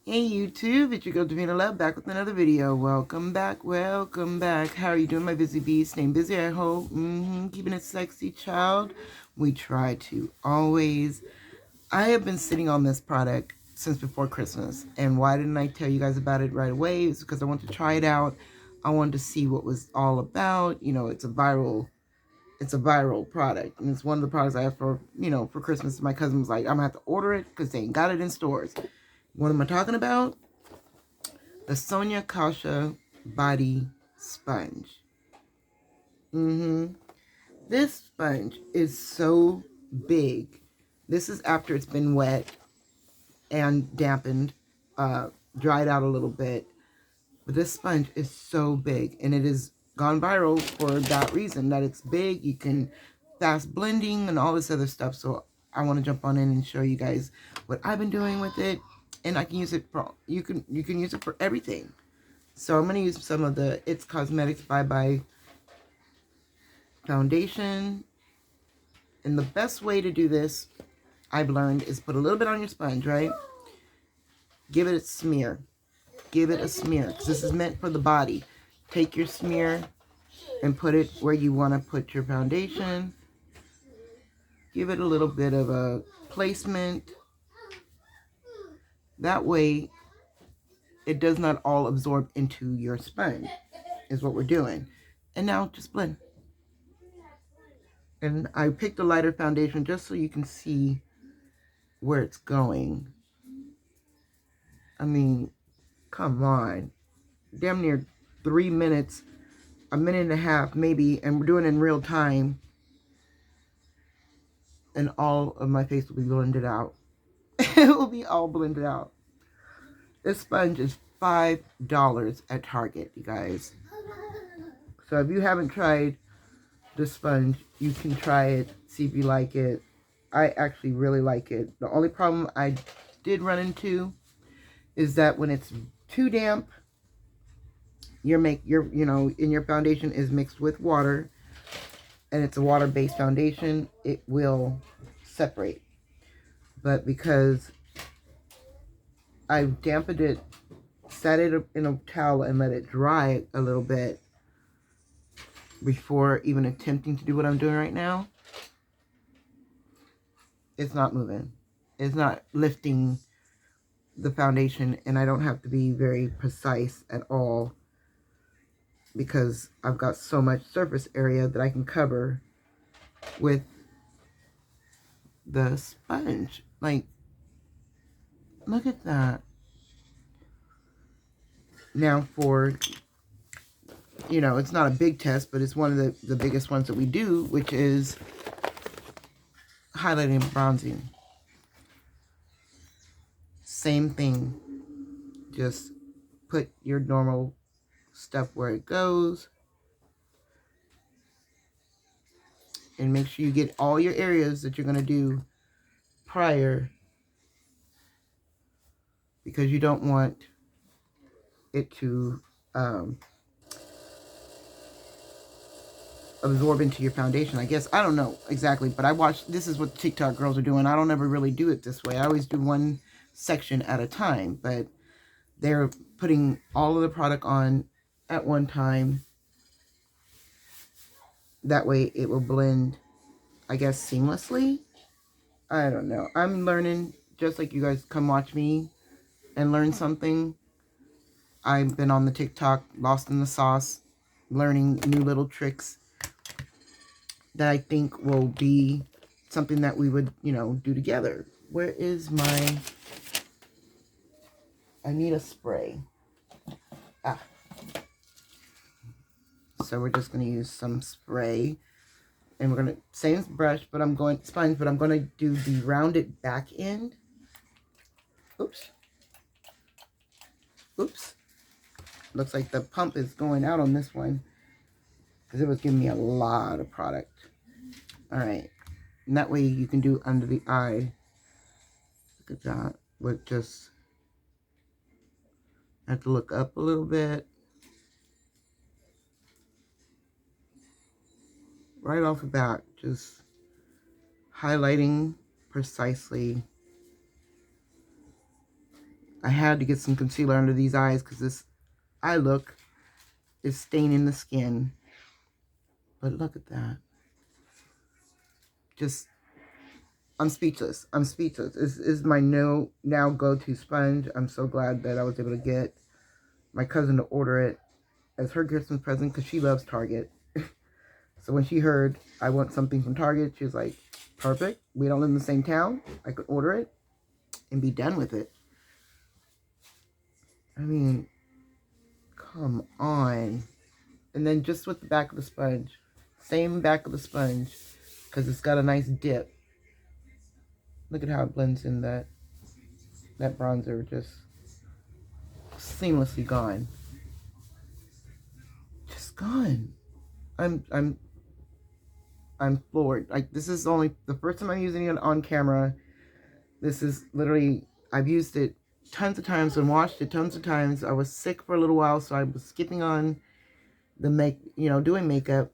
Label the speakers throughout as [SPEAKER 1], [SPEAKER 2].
[SPEAKER 1] Hey YouTube, it's your girl Davina Love back with another video. Welcome back, welcome back. How are you doing, my busy bee? Staying busy, I hope. Keeping it sexy, child. We try to always. I have been sitting on this product since before Christmas. And why didn't I tell you guys about it right away? It's because I wanted to try it out. I wanted to see what was all about. You know, it's a viral product. And it's one of the products I have for, for Christmas. My cousin was like, I'm gonna have to order it because they ain't got it in stores. What am I talking about? The Sonia Kashuk body sponge. This sponge is so big. This is after it's been wet and dampened, dried out a little bit. But this sponge is so big, and it has gone viral for that reason, that it's big. You can fast blending and all this other stuff. So I want to jump on in and show you guys what I've been doing with it, and I can use it for you can use it for everything. So I'm going to use some of the Chic Cosmetics Bye Bye foundation. And the best way to do this, I've learned, is put a little bit on your sponge, right? Give it a smear. Give it a smear, because this is meant for the body. Take your smear and put it where you want to put your foundation. Give it a little bit of a placement. That way, it does not all absorb into your sponge, is what we're doing. And now, just blend. And I picked a lighter foundation just so you can see where it's going. I mean, come on. Damn near 3 minutes, a minute and a half maybe, and we're doing it in real time. And all of my face will be blended out. It will be all blended out. This sponge is $5 at Target, you guys. So if you haven't tried this sponge, you can try it, see if you like it. I actually really like it. The only problem I did run into is that when it's too damp, in your foundation is mixed with water, and it's a water-based foundation, it will separate. But because I've dampened it, set it in a towel and let it dry a little bit before even attempting to do what I'm doing right now, it's not moving. It's not lifting the foundation, and I don't have to be very precise at all because I've got so much surface area that I can cover with the sponge. Like, look at that. Now for, it's not a big test, but it's one of the biggest ones that we do, which is highlighting and bronzing. Same thing. Just put your normal stuff where it goes. And make sure you get all your areas that you're going to do prior, because you don't want it to absorb into your foundation. I guess, I don't know exactly, but I watched, this is what TikTok girls are doing. I don't ever really do it this way. I always do one section at a time, but they're putting all of the product on at one time. That way it will blend, I guess, seamlessly. I don't know. I'm learning, just like you guys come watch me and learn something. I've been on the TikTok, lost in the sauce, learning new little tricks that I think will be something that we would, do together. Where is my... I need a spray. Ah. So we're just going to use some spray. And we're going to, same brush, but I'm going, sponge, but I'm going to do the rounded back end. Oops. Oops. Looks like the pump is going out on this one, because it was giving me a lot of product. Alright. And that way you can do under the eye. Look at that. With just, I have to look up a little bit. Right off the bat, just highlighting precisely I had to get some concealer under these eyes because this eye look is staining the skin. But look at that. Just, I'm speechless. I'm speechless. This is my now go-to sponge. I'm so glad that I was able to get my cousin to order it as her Christmas present because she loves Target. So when she heard I want something from Target, she was like, perfect. We don't live in the same town. I could order it and be done with it. I mean, come on. And then just with the back of the sponge. Same back of the sponge. Because it's got a nice dip. Look at how it blends in that bronzer. Just seamlessly gone. Just gone. I'm floored. Like, this is only the first time I'm using it on camera. This is literally, I've used it tons of times and washed it tons of times. I was sick for a little while, so I was skipping on the doing makeup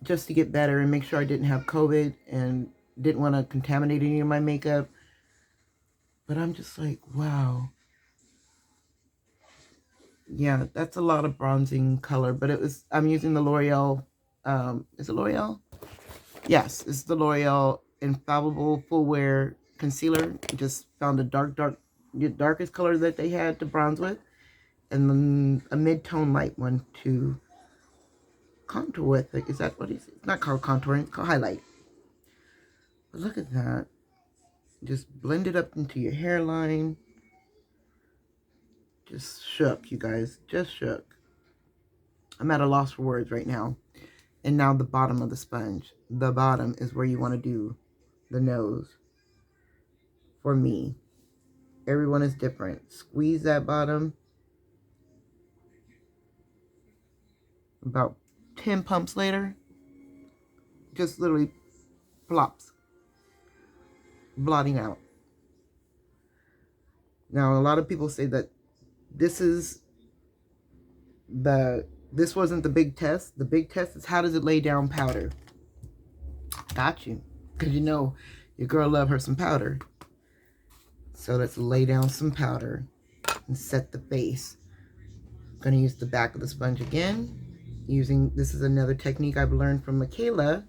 [SPEAKER 1] just to get better and make sure I didn't have COVID and didn't want to contaminate any of my makeup. But I'm just like, wow. Yeah, that's a lot of bronzing color, but I'm using the L'Oreal, is it L'Oreal? Yes, it's the L'Oreal Infallible Full Wear Concealer. Just found the darkest color that they had to bronze with, and then a mid-tone light one to contour with. Like, is that what it's not called contouring, it's called highlight. But look at that. Just blend it up into your hairline. Just shook, you guys. Just shook. I'm at a loss for words right now. And now the bottom of the sponge. The bottom is where you want to do the nose. For me. Everyone is different. Squeeze that bottom. About 10 pumps later. Just literally plops. Blotting out. Now, a lot of people say that this wasn't the big test. The big test is how does it lay down powder. Got you. Because you know your girl love her some powder. So let's lay down some powder and set the base. I'm going to use the back of the sponge again. This is another technique I've learned from Michaela.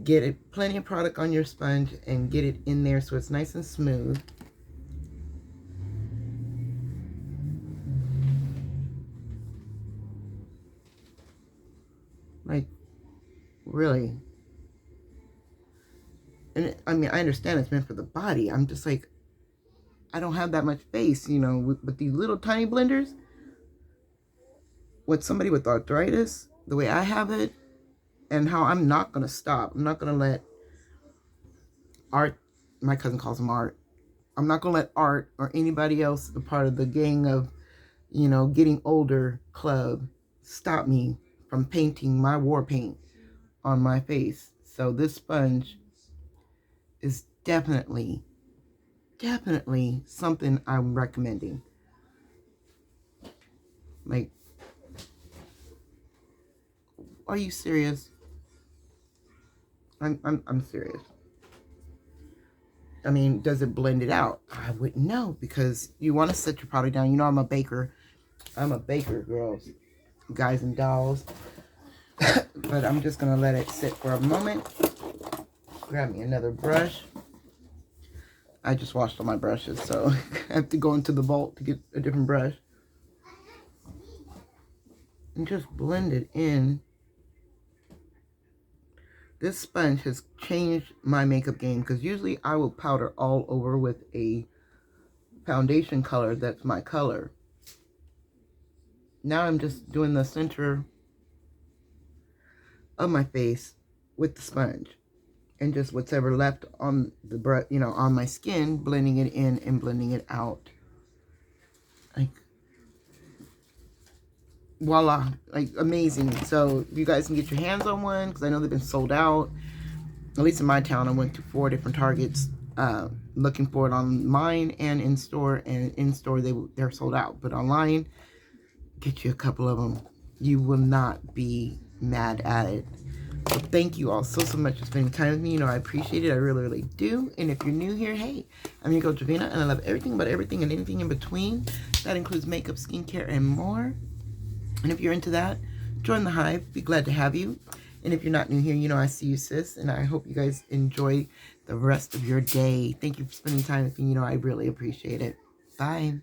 [SPEAKER 1] Get plenty of product on your sponge and get it in there so it's nice and smooth. Like, really. And I mean, I understand it's meant for the body. I'm just like, I don't have that much face, you know, with these little tiny blenders. With somebody with arthritis, the way I have it, and how I'm not going to stop. I'm not going to let Art, my cousin calls him Art. I'm not going to let Art or anybody else, a part of the gang of, you know, getting older club, stop me from painting my war paint on my face. So this sponge is definitely something I'm recommending. Like, are you serious? I'm serious. I mean, does it blend it out? I wouldn't know, because you want to set your product down. You know, I'm a baker. I'm a baker, girls, guys and dolls. But I'm just going to let it sit for a moment. Grab me another brush. I just washed all my brushes, so I have to go into the vault to get a different brush. And just blend it in. This sponge has changed my makeup game, because usually I will powder all over with a foundation color that's my color. Now I'm just doing the center of my face with the sponge, and just whatever left on the brush, you know, on my skin, blending it in and blending it out. Like, voila, like, amazing. So you guys can get your hands on one, because I know they've been sold out. At least in my town, I went to 4 different Targets looking for it online and in store. And in store, they're sold out. But online, get you a couple of them. You will not be mad at it. So thank you all so much for spending time with me. You know, I appreciate it. I really do. And if you're new here, hey, I'm your girl Javina, and I love everything about everything and anything in between. That includes makeup, skincare, and more. And if you're into that, join the hive. Be glad to have you. And if you're not new here, you know I see you, sis. And I hope you guys enjoy the rest of your day. Thank you for spending time with me. You know, I really appreciate it. Bye.